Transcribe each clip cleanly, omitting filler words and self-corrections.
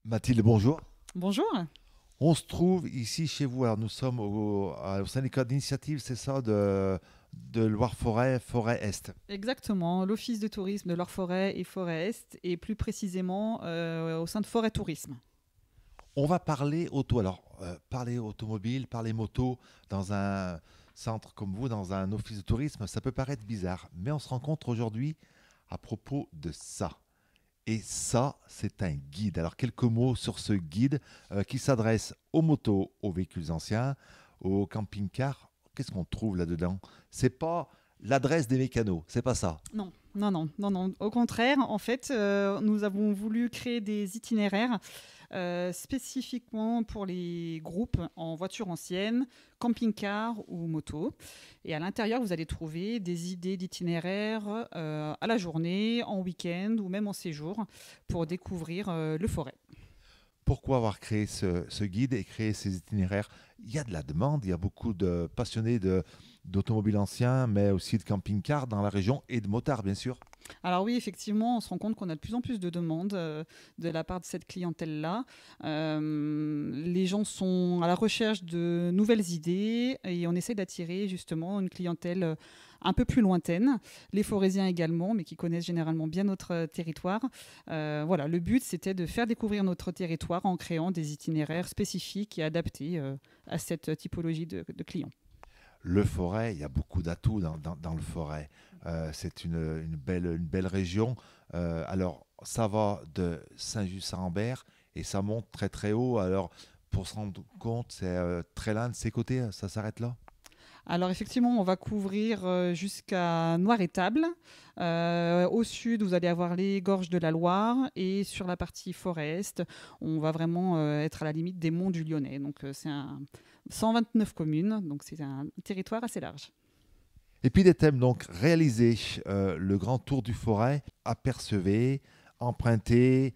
Mathilde, bonjour. Bonjour. On se trouve ici chez vous. Alors nous sommes au syndicat d'initiative, c'est ça, de Loire-Forêt, Forêt Est. Exactement, l'Office de tourisme de l'Or-Forêt et Forêt Est, et plus précisément au sein de Forêt Tourisme. On va parler auto. Alors, parler automobile, parler moto dans un centre comme vous, dans un office de tourisme, ça peut paraître bizarre, mais on se rencontre aujourd'hui à propos de ça. Et ça, c'est un guide. Alors, quelques mots sur ce guide qui s'adresse aux motos, aux véhicules anciens, aux camping-cars. Qu'est-ce qu'on trouve là-dedans? C'est pas l'adresse des mécanos, c'est pas ça. Non, non, non, non, non. Au contraire, en fait, nous avons voulu créer des itinéraires spécifiquement pour les groupes en voiture ancienne, camping-car ou moto. Et à l'intérieur, vous allez trouver des idées d'itinéraires à la journée, en week-end ou même en séjour pour découvrir le forêt. Pourquoi avoir créé ce guide et créé ces itinéraires? Il y a de la demande, il y a beaucoup de passionnés d'automobiles anciens, mais aussi de camping-cars dans la région et de motards, bien sûr. Alors oui, effectivement, on se rend compte qu'on a de plus en plus de demandes de la part de cette clientèle-là. Les gens sont à la recherche de nouvelles idées et on essaie d'attirer justement une clientèle un peu plus lointaine, les Forésiens également, mais qui connaissent généralement bien notre territoire. Voilà, le but, c'était de faire découvrir notre territoire en créant des itinéraires spécifiques et adaptés à cette typologie de clients. Le forêt, il y a beaucoup d'atouts dans le forêt. C'est une belle région. Alors, ça va de Saint-Just-Saint-Rambert et ça monte très très haut. Alors, pour se rendre compte, c'est très loin de ses côtés, ça s'arrête là. Alors effectivement, on va couvrir jusqu'à Noir-Étable. Au sud, vous allez avoir les gorges de la Loire et sur la partie forest, on va vraiment être à la limite des monts du Lyonnais. Donc c'est un 129 communes, donc c'est un territoire assez large. Et puis des thèmes donc réalisés, le grand tour du forêt, apercever, emprunter,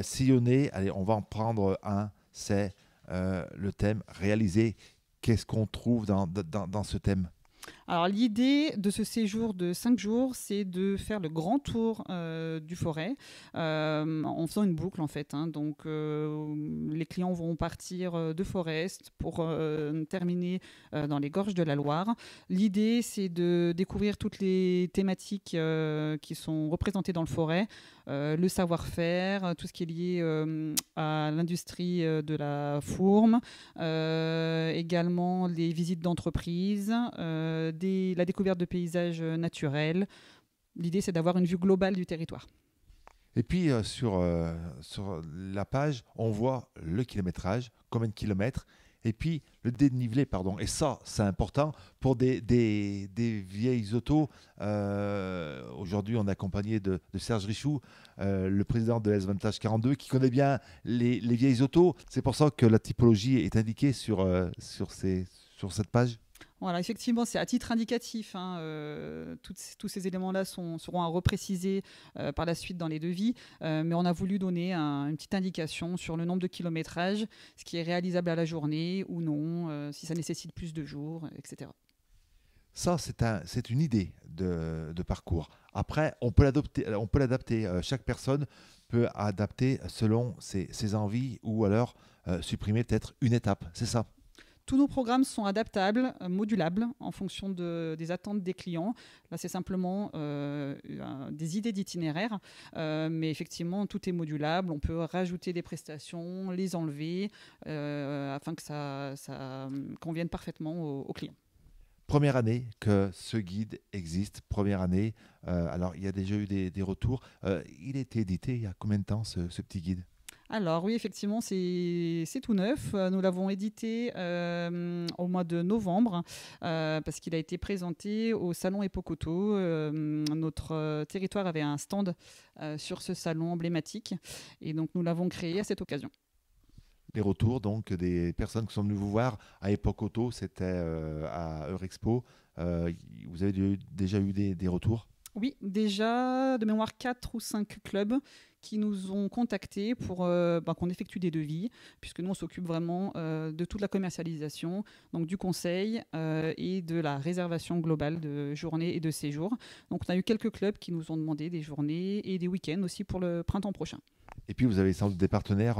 sillonner. Allez, on va en prendre un, c'est le thème réalisé. Qu'est-ce qu'on trouve dans ce thème? Alors l'idée de ce séjour de 5 jours, c'est de faire le grand tour du forêt en faisant une boucle en fait, hein. Donc les clients vont partir de Forest pour terminer dans les gorges de la Loire. L'idée, c'est de découvrir toutes les thématiques qui sont représentées dans le forêt, le savoir-faire, tout ce qui est lié à l'industrie de la fourme, également les visites d'entreprise, la découverte de paysages naturels. L'idée, c'est d'avoir une vue globale du territoire. Et puis sur la page, on voit le kilométrage, combien de kilomètres, et puis le dénivelé, pardon. Et ça, c'est important pour des vieilles autos. Aujourd'hui, on est accompagné de Serge Richoux, le président de S-Vantage 42, qui connaît bien les vieilles autos. C'est pour ça que la typologie est indiquée sur cette page. Voilà, effectivement, c'est à titre indicatif, hein, tous ces éléments-là seront à repréciser par la suite dans les devis, mais on a voulu donner une petite indication sur le nombre de kilométrages, ce qui est réalisable à la journée ou non, si ça nécessite plus de jours, etc. Ça, c'est une idée de parcours. Après, on peut l'adapter. Chaque personne peut adapter selon ses envies ou alors supprimer peut-être une étape. C'est ça. Tous nos programmes sont adaptables, modulables en fonction des attentes des clients. Là, c'est simplement des idées d'itinéraire, mais effectivement, tout est modulable. On peut rajouter des prestations, les enlever, afin que ça convienne parfaitement aux clients. Première année que ce guide existe. Première année. Alors, il y a déjà eu des retours. Il a été édité il y a combien de temps ce petit guide? Alors oui, effectivement, c'est tout neuf. Nous l'avons édité au mois de novembre parce qu'il a été présenté au salon Epocoto. Notre territoire avait un stand sur ce salon emblématique et donc nous l'avons créé à cette occasion. Les retours donc des personnes qui sont venues vous voir à Époque Auto, c'était à Eurexpo. Vous avez déjà eu des retours? Oui, déjà de mémoire 4 ou 5 clubs qui nous ont contactés pour qu'on effectue des devis, puisque nous on s'occupe vraiment de toute la commercialisation, donc du conseil et de la réservation globale de journées et de séjours. Donc on a eu quelques clubs qui nous ont demandé des journées et des week-ends aussi pour le printemps prochain. Et puis vous avez sans doute des partenaires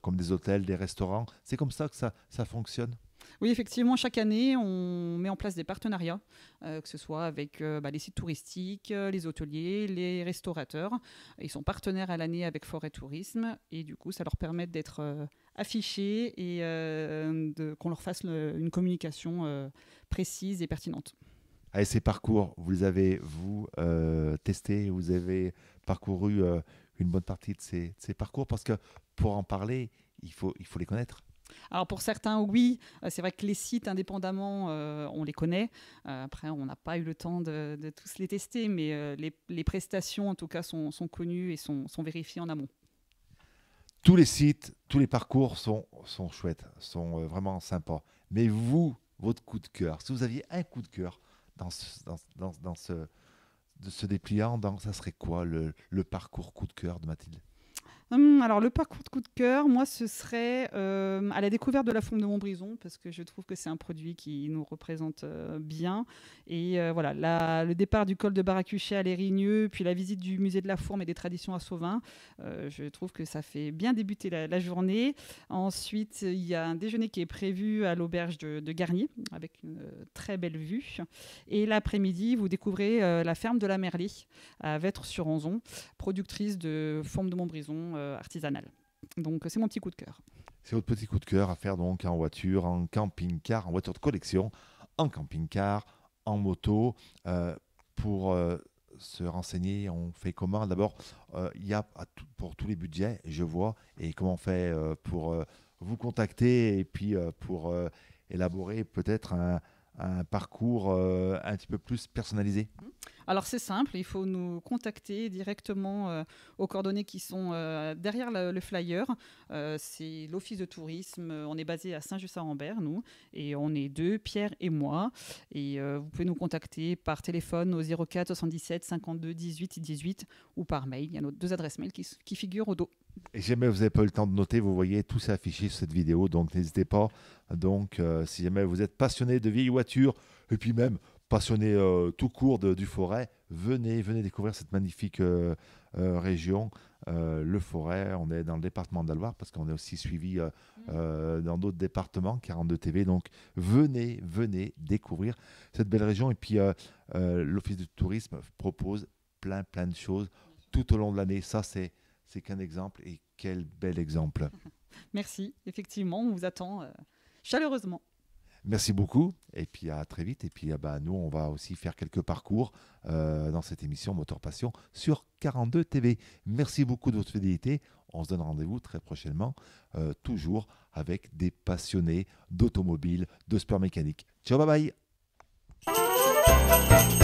comme des hôtels, des restaurants. C'est comme ça que ça fonctionne. Oui, effectivement, chaque année, on met en place des partenariats, que ce soit avec les sites touristiques, les hôteliers, les restaurateurs. Ils sont partenaires à l'année avec Forêt Tourisme et du coup, ça leur permet d'être affichés et qu'on leur fasse une communication précise et pertinente. Allez, ces parcours, vous les avez, vous, testés, vous avez parcouru une bonne partie de ces parcours parce que pour en parler, il faut les connaître. Alors pour certains, oui, c'est vrai que les sites indépendamment, on les connaît. Après, on n'a pas eu le temps de tous les tester, mais les prestations en tout cas sont connues et sont vérifiées en amont. Tous les sites, tous les parcours sont chouettes, sont vraiment sympas. Mais vous, votre coup de cœur, si vous aviez un coup de cœur dans ce dépliant, ça serait quoi le parcours coup de cœur de Mathilde? Alors le parcours de coup de cœur, moi ce serait à la découverte de la fourme de Montbrison parce que je trouve que c'est un produit qui nous représente bien et voilà le départ du col de Baracuchet à Lérigneux puis la visite du musée de la fourme et des traditions à Sauvin, je trouve que ça fait bien débuter la journée. Ensuite il y a un déjeuner qui est prévu à l'auberge de Garnier avec une très belle vue et l'après-midi vous découvrez la ferme de la Merlie à Vêtres-sur-Anzon, productrice de fourme de Montbrison artisanale. Donc c'est mon petit coup de cœur. C'est votre petit coup de cœur à faire donc en voiture, en camping-car, en voiture de collection, en camping-car, en moto. Pour se renseigner, on fait comment? D'abord, il y a pour tous les budgets, je vois, et comment on fait pour vous contacter et puis pour élaborer peut-être un parcours un petit peu plus personnalisé? Alors c'est simple, il faut nous contacter directement aux coordonnées qui sont derrière le flyer. C'est l'office de tourisme, on est basé à Saint-Just-à-Rambert, nous, et on est deux, Pierre et moi. Et vous pouvez nous contacter par téléphone au 04 77 52 18 18 ou par mail. Il y a nos deux adresses mail qui figurent au dos. Et si jamais vous n'avez pas eu le temps de noter, vous voyez tout ça affiché sur cette vidéo, donc n'hésitez pas. Donc si jamais vous êtes passionné de vieilles voitures, et puis même passionné tout court du Forêt, venez découvrir cette magnifique région, le Forêt. On est dans le département de la Loire parce qu'on est aussi suivi dans d'autres départements, 42 TV. Donc venez découvrir cette belle région. Et puis l'Office du tourisme propose plein de choses tout au long de l'année. Ça, c'est qu'un exemple et quel bel exemple. Merci, effectivement, on vous attend chaleureusement. Merci beaucoup et puis à très vite. Et puis nous, on va aussi faire quelques parcours dans cette émission Moteur Passion sur 42 TV. Merci beaucoup de votre fidélité. On se donne rendez-vous très prochainement, toujours avec des passionnés d'automobile, de sport mécanique. Ciao, bye bye.